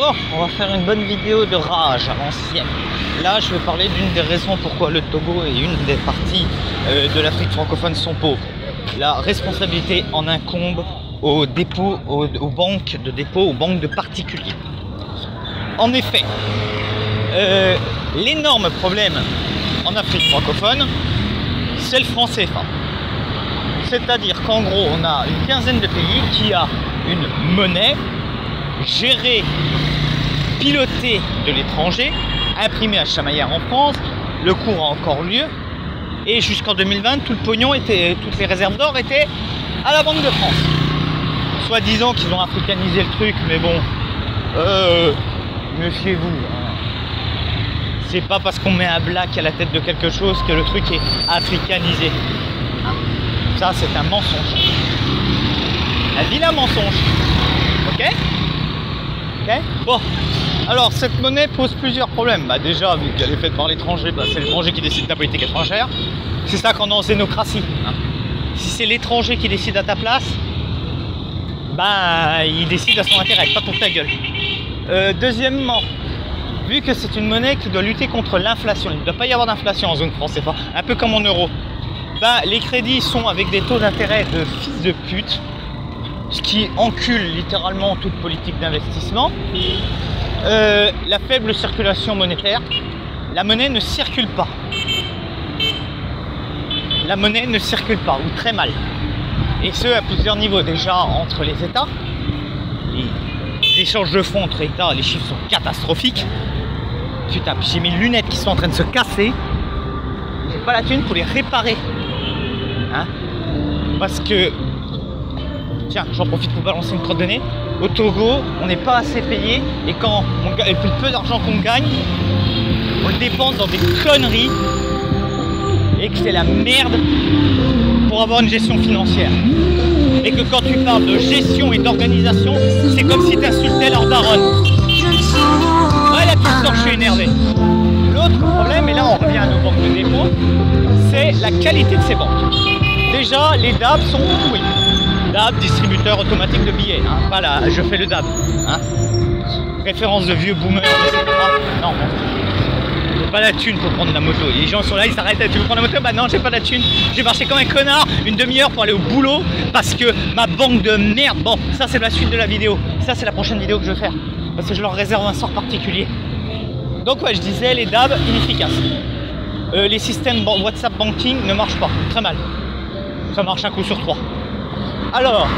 Bon, on va faire une bonne vidéo de rage à l'ancienne. Là, je vais parler d'une des raisons pourquoi le Togo et une des parties de l'Afrique francophone sont pauvres. La responsabilité en incombe aux dépôts, aux banques de dépôt, aux banques de particuliers. En effet, l'énorme problème en Afrique francophone, c'est le franc CFA. C'est-à-dire qu'en gros, on a une quinzaine de pays qui a une monnaie gérée, pilotée de l'étranger, imprimée à Chamaillard en France. Le cours a encore lieu. Et jusqu'en 2020, tout le pognon était, toutes les réserves d'or étaient à la Banque de France. Soit disant qu'ils ont africanisé le truc, mais bon, méfiez-vous. Hein. C'est pas parce qu'on met un black à la tête de quelque chose que le truc est africanisé. Ça, c'est un mensonge. Un vilain mensonge. Ok? Ok? Bon. Alors, cette monnaie pose plusieurs problèmes. Bah, déjà, vu qu'elle est faite par l'étranger, bah, c'est l'étranger qui décide de ta politique étrangère. C'est ça qu'on a en xénocratie. Hein. Si c'est l'étranger qui décide à ta place, bah, il décide à son intérêt, pas pour ta gueule. Deuxièmement, vu que c'est une monnaie qui doit lutter contre l'inflation, il ne doit pas y avoir d'inflation en zone franc CFA, un peu comme en euros. Bah, les crédits sont avec des taux d'intérêt de fils de pute, ce qui encule littéralement toute politique d'investissement. La faible circulation monétaire, la monnaie ne circule pas. La monnaie ne circule pas, ou très mal. Et ce, à plusieurs niveaux. Déjà, entre les États, les échanges de fonds entre États, les chiffres sont catastrophiques. Putain, j'ai mes lunettes qui sont en train de se casser. J'ai pas la thune pour les réparer. Hein? Parce que, tiens, j'en profite pour balancer une crotte de nez. Au Togo, on n'est pas assez payé et quand on gagne, le peu d'argent qu'on gagne, on le dépense dans des conneries et que c'est la merde pour avoir une gestion financière. Et que quand tu parles de gestion et d'organisation, c'est comme si tu insultais leur daronne. Ouais, là tu sors, je suis énervé. L'autre problème, et là on revient à nos banques de dépôt, c'est la qualité de ces banques. Déjà, les DAB sont pourris. DAB, distributeur automatique de billets. Hein. Voilà, je fais le DAB. Hein. Référence de vieux boomers, etc. Non, j'ai pas la thune pour prendre la moto. Les gens sont là, ils s'arrêtent. Tu veux prendre la moto? Bah non, j'ai pas la thune. J'ai marché comme un connard une demi-heure pour aller au boulot parce que ma banque de merde. Bon, ça c'est la suite de la vidéo. Ça c'est la prochaine vidéo que je vais faire parce que je leur réserve un sort particulier. Donc ouais, je disais les DAB inefficaces. Les systèmes WhatsApp banking ne marchent pas, très mal. Ça marche un coup sur 3. Alors,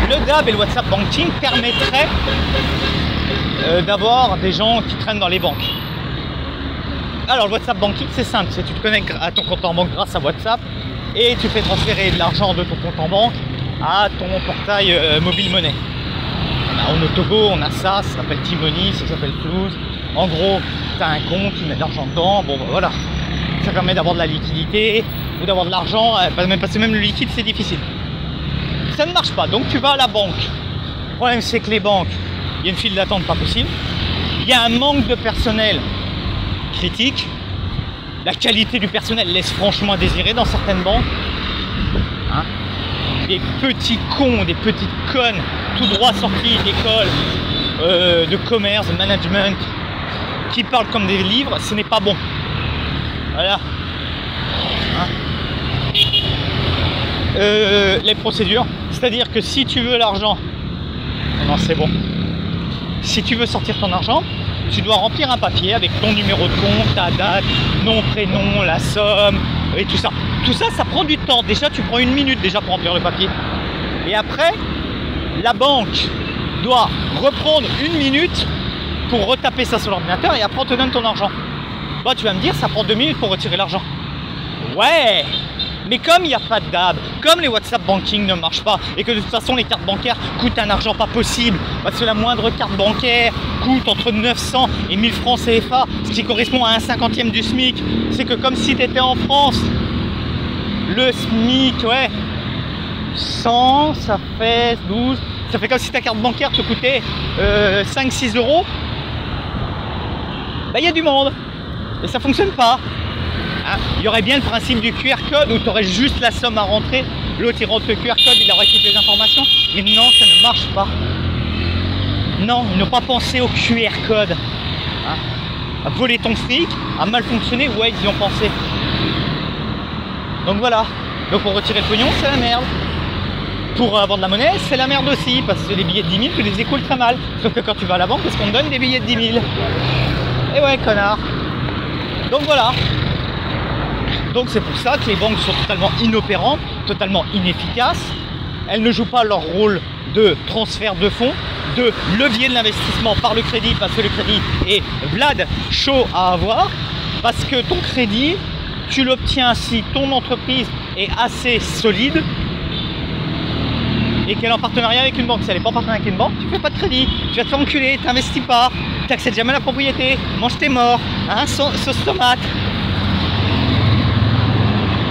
le DAB et le WhatsApp banking permettraient d'avoir des gens qui traînent dans les banques. Alors, le WhatsApp banking, c'est simple. C'est tu te connectes à ton compte en banque grâce à WhatsApp et tu fais transférer de l'argent de ton compte en banque à ton portail mobile monnaie. On a au Togo, on a ça s'appelle T-Money, ça s'appelle Flouz. En gros, tu as un compte, tu mets de l'argent dedans, bon ben voilà. Ça permet d'avoir de la liquidité ou d'avoir de l'argent, parce que même le liquide, c'est difficile. Ça ne marche pas, donc tu vas à la banque. Le problème, c'est que les banques, il y a une file d'attente pas possible. Il y a un manque de personnel critique. La qualité du personnel laisse franchement à désirer dans certaines banques. Hein? Des petits cons, des petites connes, tout droit sortis d'école, de commerce, de management, qui parlent comme des livres, ce n'est pas bon. Voilà. Hein? Les procédures, c'est-à-dire que si tu veux l'argent, non c'est bon, si tu veux sortir ton argent, tu dois remplir un papier avec ton numéro de compte, ta date, nom, prénom, la somme et tout ça. Tout ça, ça prend du temps. Déjà, tu prends 1 minute déjà pour remplir le papier. Et après, la banque doit reprendre 1 minute pour retaper ça sur l'ordinateur et après on te donne ton argent. Bah, tu vas me dire, ça prend 2 minutes pour retirer l'argent. Ouais! Mais comme il n'y a pas de DAB, comme les WhatsApp banking ne marchent pas et que de toute façon les cartes bancaires coûtent un argent pas possible parce que la moindre carte bancaire coûte entre 900 et 1000 francs CFA, ce qui correspond à 1/50e du SMIC, c'est que comme si tu étais en France, le SMIC, ouais, 100, ça fait 12, ça fait comme si ta carte bancaire te coûtait 5-6 euros. Bah il y a du monde et ça fonctionne pas. Il y aurait bien le principe du QR code où tu aurais juste la somme à rentrer, l'autre il rentre le QR code, il aurait toutes les informations, mais non, ça ne marche pas. Non, ils n'ont pas pensé au QR code. Hein, à voler ton fric, à mal fonctionner, ouais, ils y ont pensé. Donc voilà. Donc pour retirer le pognon, c'est la merde. Pour avoir de la monnaie, c'est la merde aussi, parce que les billets de 10 000, tu les écoules très mal. Sauf que quand tu vas à la banque, est-ce qu'on te donne des billets de 10 000? Et ouais, connard. Donc voilà. Donc c'est pour ça que les banques sont totalement inopérantes, totalement inefficaces. Elles ne jouent pas leur rôle de transfert de fonds, de levier de l'investissement par le crédit, parce que le crédit est Vlad chaud à avoir, parce que ton crédit, tu l'obtiens si ton entreprise est assez solide et qu'elle est en partenariat avec une banque. Si elle n'est pas en partenariat avec une banque, tu fais pas de crédit, tu vas te faire enculer, tu n'investis pas, tu n'accèdes jamais à la propriété, mange tes morts, hein, sauce tomate.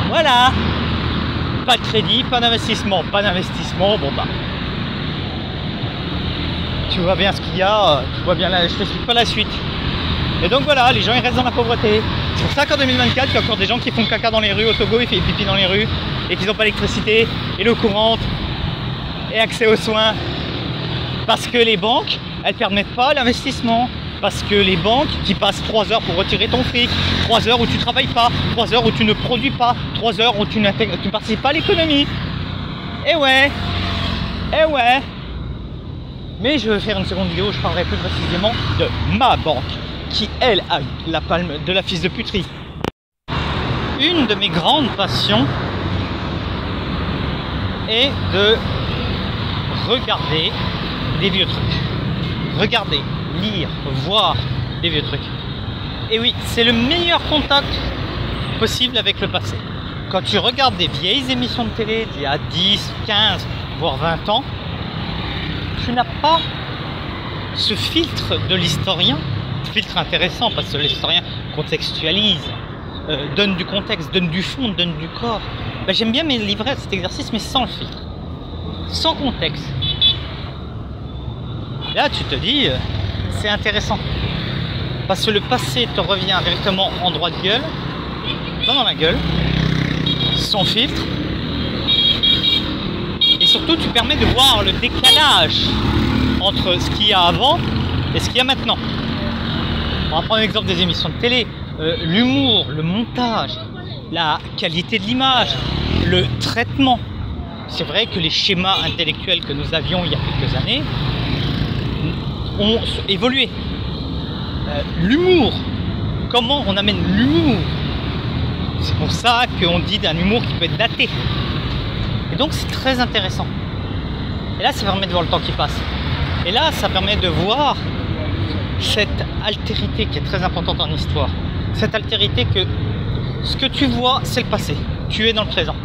Voilà. Pas de crédit, pas d'investissement, bon bah. Tu vois bien ce qu'il y a, tu vois bien là, je t'explique pas la suite. Et donc voilà, les gens ils restent dans la pauvreté. C'est pour ça qu'en 2024, il y a encore des gens qui font caca dans les rues, au Togo ils font pipi dans les rues, et qu'ils n'ont pas d'électricité, et l'eau courante, et accès aux soins. Parce que les banques, elles ne permettent pas l'investissement. Parce que les banques qui passent 3 heures pour retirer ton fric, 3 heures où tu ne travailles pas, 3 heures où tu ne produis pas, 3 heures où tu ne participes pas à l'économie. Et ouais. Mais je vais faire une seconde vidéo où je parlerai plus précisément de ma banque, qui elle a la palme de la fils de puterie. Une de mes grandes passions est de regarder des vieux trucs. Regarder, lire, voir des vieux trucs. Et oui, c'est le meilleur contact possible avec le passé. Quand tu regardes des vieilles émissions de télé d'il y a 10, 15, voire 20 ans, tu n'as pas ce filtre de l'historien, filtre intéressant parce que l'historien contextualise, donne du contexte, donne du fond, donne du corps. Ben, j'aime bien me livrer à cet exercice, mais sans le filtre, sans contexte. Là, tu te dis, c'est intéressant. Parce que le passé te revient directement en droit de gueule, dans la gueule, sans filtre. Et surtout, tu permets de voir le décalage entre ce qu'il y a avant et ce qu'il y a maintenant. On va prendre l'exemple des émissions de télé. L'humour, le montage, la qualité de l'image, le traitement. C'est vrai que les schémas intellectuels que nous avions il y a quelques années ont évolué. L'humour, comment on amène l'humour, c'est pour ça qu'on dit d'un humour qui peut être daté. Et donc c'est très intéressant. Et là ça permet de voir le temps qui passe. Et là ça permet de voir cette altérité qui est très importante en histoire. Cette altérité que ce que tu vois c'est le passé, tu es dans le présent.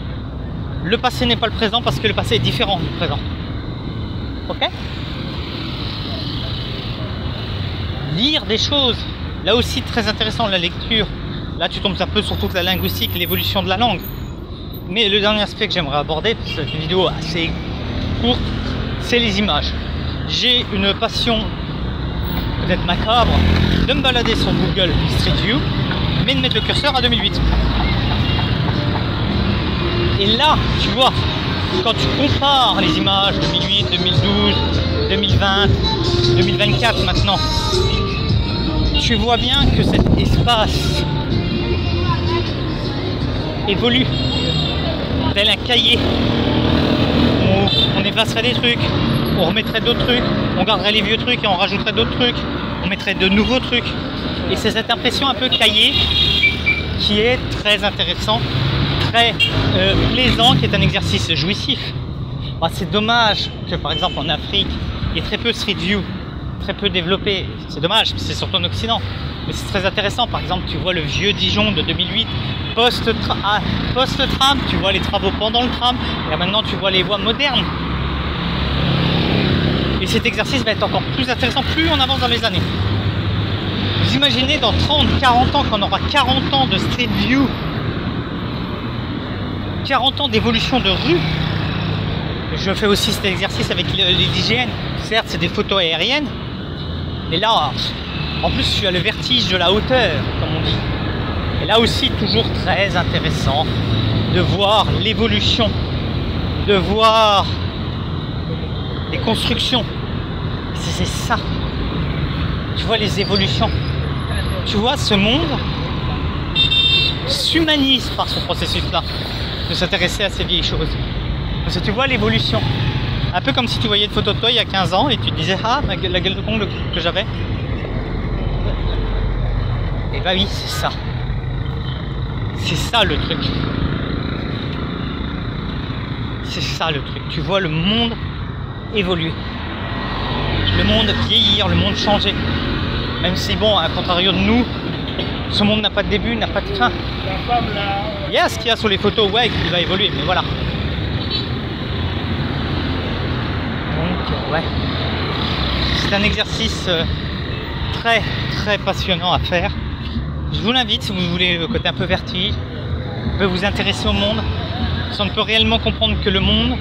Le passé n'est pas le présent parce que le passé est différent du présent. Ok ? Lire des choses, là aussi très intéressant la lecture. Là tu tombes un peu sur toute la linguistique, l'évolution de la langue. Mais le dernier aspect que j'aimerais aborder, parce que c'est une vidéo assez courte, c'est les images. J'ai une passion peut-être macabre de me balader sur Google Street View, mais de mettre le curseur à 2008. Et là, tu vois, quand tu compares les images 2008, 2012, 2020, 2024 maintenant, tu vois bien que cet espace évolue tel un cahier. On effacerait des trucs, on remettrait d'autres trucs, on garderait les vieux trucs et on rajouterait d'autres trucs, on mettrait de nouveaux trucs. Et c'est cette impression un peu cahier qui est très intéressant, très plaisant, qui est un exercice jouissif. Bah, c'est dommage que par exemple en Afrique, il y ait très peu Street View, très peu développé. C'est dommage, c'est surtout en Occident. Mais c'est très intéressant. Par exemple, tu vois le vieux Dijon de 2008, post-tram, tu vois les travaux pendant le tram, et maintenant tu vois les voies modernes. Et cet exercice va être encore plus intéressant plus on avance dans les années. Vous imaginez dans 30, 40 ans, quand on aura 40 ans de Street View, 40 ans d'évolution de rue. Je fais aussi cet exercice avec l'hygiène. Certes, c'est des photos aériennes. Et là, en plus, tu as le vertige de la hauteur, comme on dit. Et là aussi, toujours très intéressant de voir l'évolution, de voir les constructions. C'est ça. Tu vois les évolutions. Tu vois, ce monde s'humanise par ce processus-là, de s'intéresser à ces vieilles choses. Parce que tu vois l'évolution. Un peu comme si tu voyais une photo de toi il y a 15 ans et tu te disais « Ah, la gueule de con que j'avais ». Et bah oui, c'est ça. C'est ça le truc. C'est ça le truc. Tu vois le monde évoluer. Le monde vieillir, le monde changer. Même si bon, à contrario de nous, ce monde n'a pas de début, n'a pas de fin. Il y a ce qu'il y a sur les photos, ouais, qui va évoluer, mais voilà. Donc, ouais. C'est un exercice très, très passionnant à faire. Je vous l'invite, si vous voulez le côté un peu vertige, vous pouvez vous intéresser au monde, parce qu'on ne peut réellement comprendre que le monde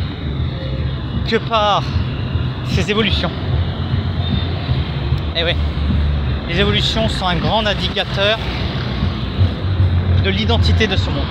que par ses évolutions. Et ouais, les évolutions sont un grand indicateur de l'identité de ce monde.